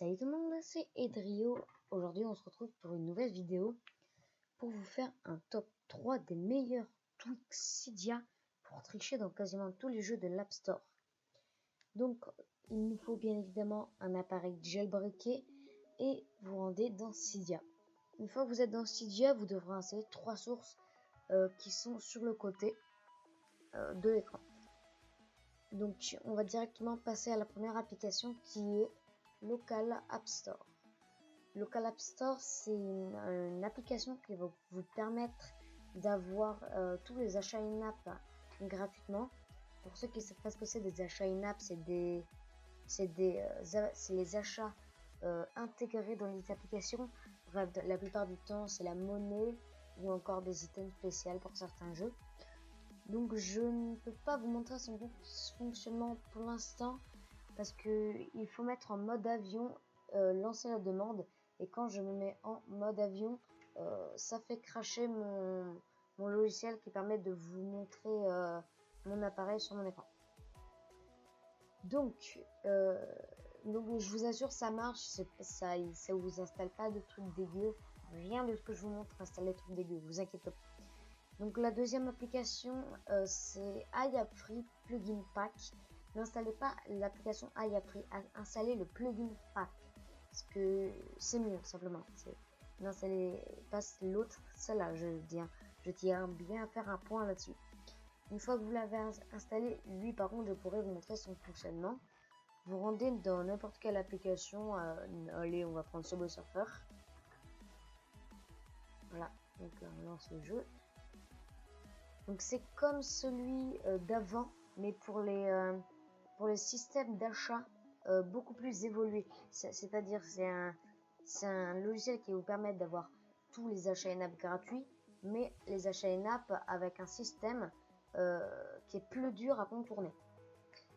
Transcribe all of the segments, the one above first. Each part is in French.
Salut tout le monde, c'est Edrio. Aujourd'hui on se retrouve pour une nouvelle vidéo pour vous faire un top 3 des meilleurs tweaks Cydia pour tricher dans quasiment tous les jeux de l'App Store. Donc il nous faut bien évidemment un appareil jailbreaké et vous rendez dans Cydia. Une fois que vous êtes dans Cydia, vous devrez installer 3 sources qui sont sur le côté de l'écran. Donc on va directement passer à la première application qui est Local App Store. Local App Store, c'est une application qui va vous permettre d'avoir tous les achats in-app gratuitement. Pour ceux qui ne savent pas ce que c'est des achats in-app, c'est les achats intégrés dans les applications. Bref, la plupart du temps, c'est la monnaie ou encore des items spéciaux pour certains jeux. Donc je ne peux pas vous montrer son fonctionnement pour l'instant parce que il faut mettre en mode avion, lancer la demande, et quand je me mets en mode avion, ça fait cracher mon logiciel qui permet de vous montrer mon appareil sur mon écran. Donc je vous assure, ça marche, ça vous installe pas de trucs dégueux, rien de ce que je vous montre installe des trucs dégueux, vous inquiétez pas. Donc la deuxième application, c'est iAppFree Plugin Pack. N'installez pas l'application iAppFree, installez le plugin pack, parce que c'est mieux simplement. N'installez pas l'autre, celle-là, je tiens bien à faire un point là-dessus. Une fois que vous l'avez installé, lui par contre je pourrais vous montrer son fonctionnement. Vous rendez dans n'importe quelle application, allez, on va prendre Subway Surfer. Voilà, donc on lance le jeu. Donc c'est comme celui d'avant, mais pour les systèmes d'achat beaucoup plus évolués. C'est-à-dire c'est un logiciel qui vous permet d'avoir tous les achats in-app gratuits, mais les achats in-app avec un système qui est plus dur à contourner.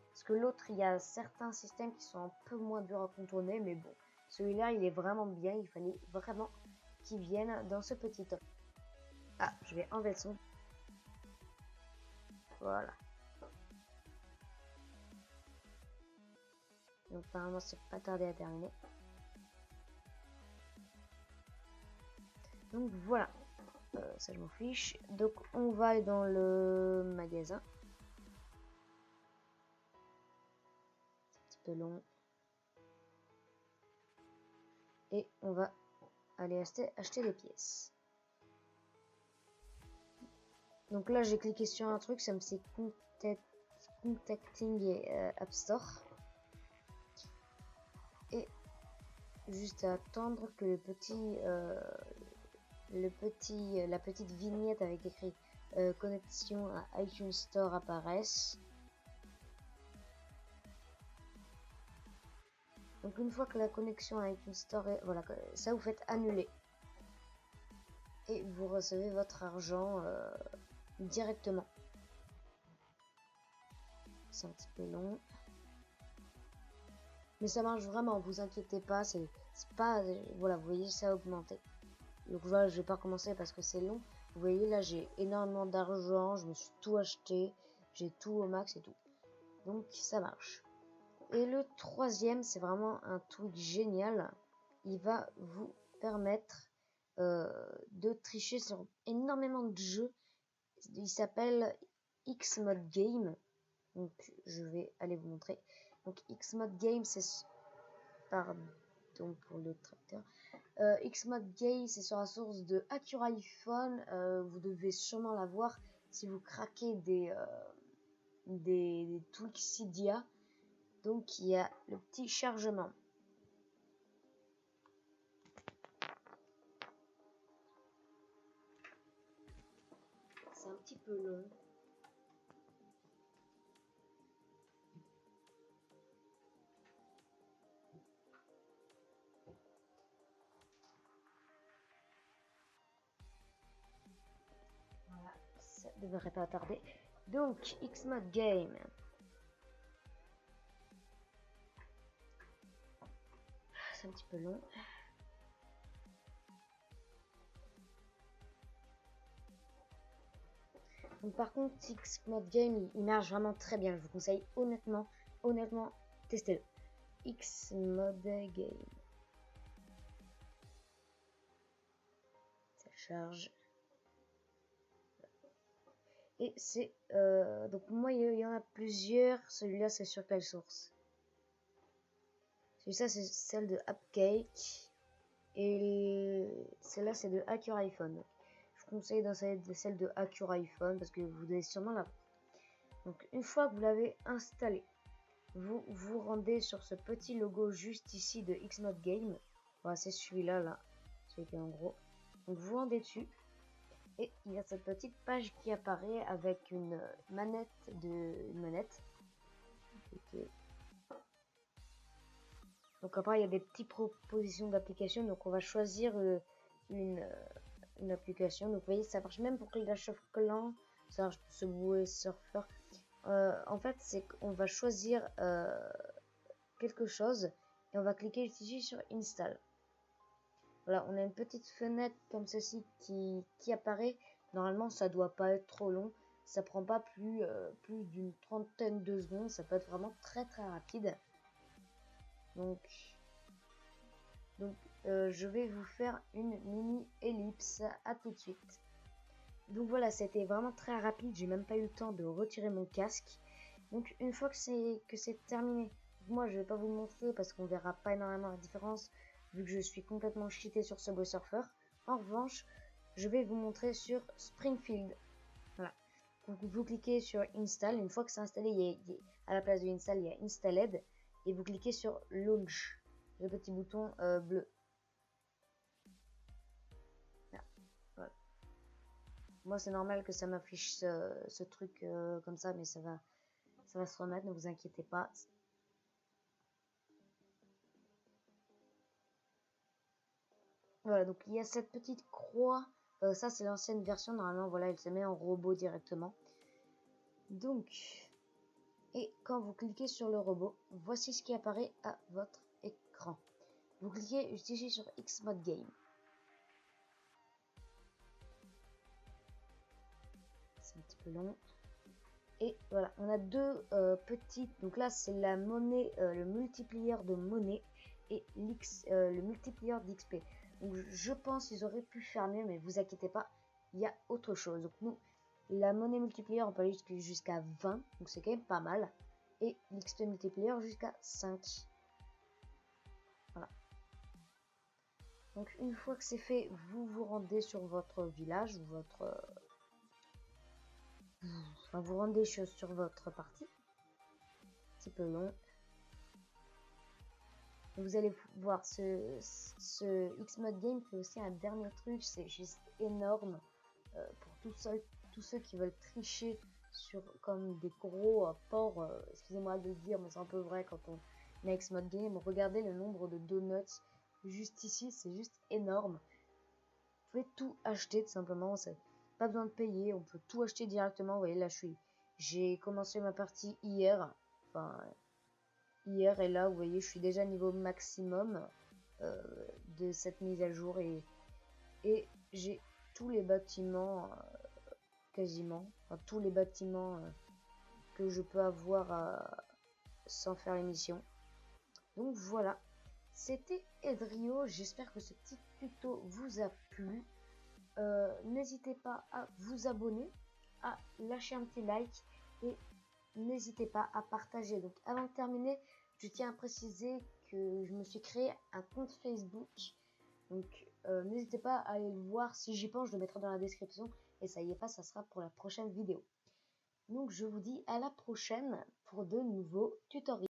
Parce que l'autre, il y a certains systèmes qui sont un peu moins durs à contourner, mais bon, celui-là, il est vraiment bien. Il fallait vraiment qu'il vienne dans ce petit top. Ah, je vais enlever le son. Voilà. Donc apparemment c'est pas tardé à terminer. Donc voilà, ça je m'en fiche. Donc on va aller dans le magasin. C'est un petit peu long. Et on va aller acheter des pièces. Donc là j'ai cliqué sur un truc, ça me fait Contacting App Store. Et juste à attendre que la petite vignette avec écrit connexion à iTunes Store apparaisse. Donc une fois que la connexion à iTunes Store est, voilà, ça vous faites annuler et vous recevez votre argent directement. C'est un petit peu long, mais ça marche vraiment, vous inquiétez pas, c'est pas, voilà, vous voyez, ça a augmenté. Donc voilà, je vais pas recommencer parce que c'est long. Vous voyez là, j'ai énormément d'argent, je me suis tout acheté, j'ai tout au max et tout. Donc ça marche. Et le troisième, c'est vraiment un truc génial. Il va vous permettre de tricher sur énormément de jeux. Il s'appelle Xmod Game. Donc je vais aller vous montrer. Donc Xmod Game, c'est pardon pour le tracteur. Xmod Game, c'est sur la source de Acura iPhone. Vous devez sûrement l'avoir si vous craquez des tweaks Cydia. Donc il y a le petit chargement. C'est un petit peu long. Voilà, ça devrait pas tarder. Donc Xmod Game. C'est un petit peu long. Donc par contre, Xmod Game, il marche vraiment très bien. Je vous conseille honnêtement, testez-le. Xmode Game. Ça charge. Et c'est donc moi il y en a plusieurs. Celui-là c'est sur quelle source? Celui-là c'est celle de Appcake et celle-là c'est de Hacker iPhone. Je vous conseille d'installer celle de Hacker iPhone parce que vous devez sûrement la. Donc une fois que vous l'avez installé, vous vous rendez sur ce petit logo juste ici de Xmode Game. Voilà, c'est celui-là là, celui qui est en gros. Donc vous rendez dessus. Et il y a cette petite page qui apparaît avec une manette. Okay. Donc après il y a des petites propositions d'applications. Donc on va choisir une application. Donc vous voyez ça marche même pour Clash of Clans, ça marche pour Subway Surfer. En fait c'est qu'on va choisir quelque chose et on va cliquer ici sur Install. Voilà, on a une petite fenêtre comme ceci qui apparaît. Normalement, ça doit pas être trop long. Ça prend pas plus d'une trentaine de secondes. Ça peut être vraiment très rapide. Donc je vais vous faire une mini ellipse. À tout de suite. Donc voilà, c'était vraiment très rapide. J'ai même pas eu le temps de retirer mon casque. Donc une fois que c'est terminé, moi je vais pas vous le montrer parce qu'on verra pas énormément la différence vu que je suis complètement cheaté sur Subway Surfer. En revanche, je vais vous montrer sur Springfield. Voilà. Donc vous cliquez sur Install. Une fois que c'est installé, à la place de Install, il y a Installed. Et vous cliquez sur Launch, le petit bouton bleu. Voilà. Moi c'est normal que ça m'affiche ce truc comme ça, mais ça va se remettre, ne vous inquiétez pas. Voilà, donc il y a cette petite croix. Ça, c'est l'ancienne version. Normalement, voilà, elle se met en robot directement. Donc, et quand vous cliquez sur le robot, voici ce qui apparaît à votre écran. Vous cliquez ici sur Xmode Game. C'est un petit peu long. Et voilà, on a deux petites. Donc là, c'est la monnaie, le multiplier de monnaie et le multiplier d'XP. Donc je pense qu'ils auraient pu faire mieux, mais vous inquiétez pas, il y a autre chose. Donc nous, la monnaie multiplier, on peut aller jusqu'à 20, donc c'est quand même pas mal. Et l'XP multiplier jusqu'à 5. Voilà. Donc une fois que c'est fait, vous vous rendez sur votre village ou votre... Enfin, vous rendez sur votre partie. Un petit peu long. Vous allez voir ce Xmode Game fait aussi un dernier truc, c'est juste énorme pour tous ceux qui veulent tricher sur comme des gros porcs, excusez-moi de le dire, mais c'est un peu vrai quand on est Xmode Game. Regardez le nombre de donuts juste ici, c'est juste énorme. Vous pouvez tout acheter tout simplement, pas besoin de payer, on peut tout acheter directement. Vous voyez là, j'ai commencé ma partie hier, et là vous voyez je suis déjà niveau maximum de cette mise à jour et j'ai tous les bâtiments quasiment, enfin, tous les bâtiments que je peux avoir sans faire l'émission. Donc voilà, c'était Edrio, j'espère que ce petit tuto vous a plu. N'hésitez pas à vous abonner, à lâcher un petit like et n'hésitez pas à partager. Donc avant de terminer, je tiens à préciser que je me suis créé un compte Facebook. Donc n'hésitez pas à aller le voir. Si j'y pense, je le mettrai dans la description. Et ça y est pas, ça sera pour la prochaine vidéo. Donc je vous dis à la prochaine pour de nouveaux tutoriels.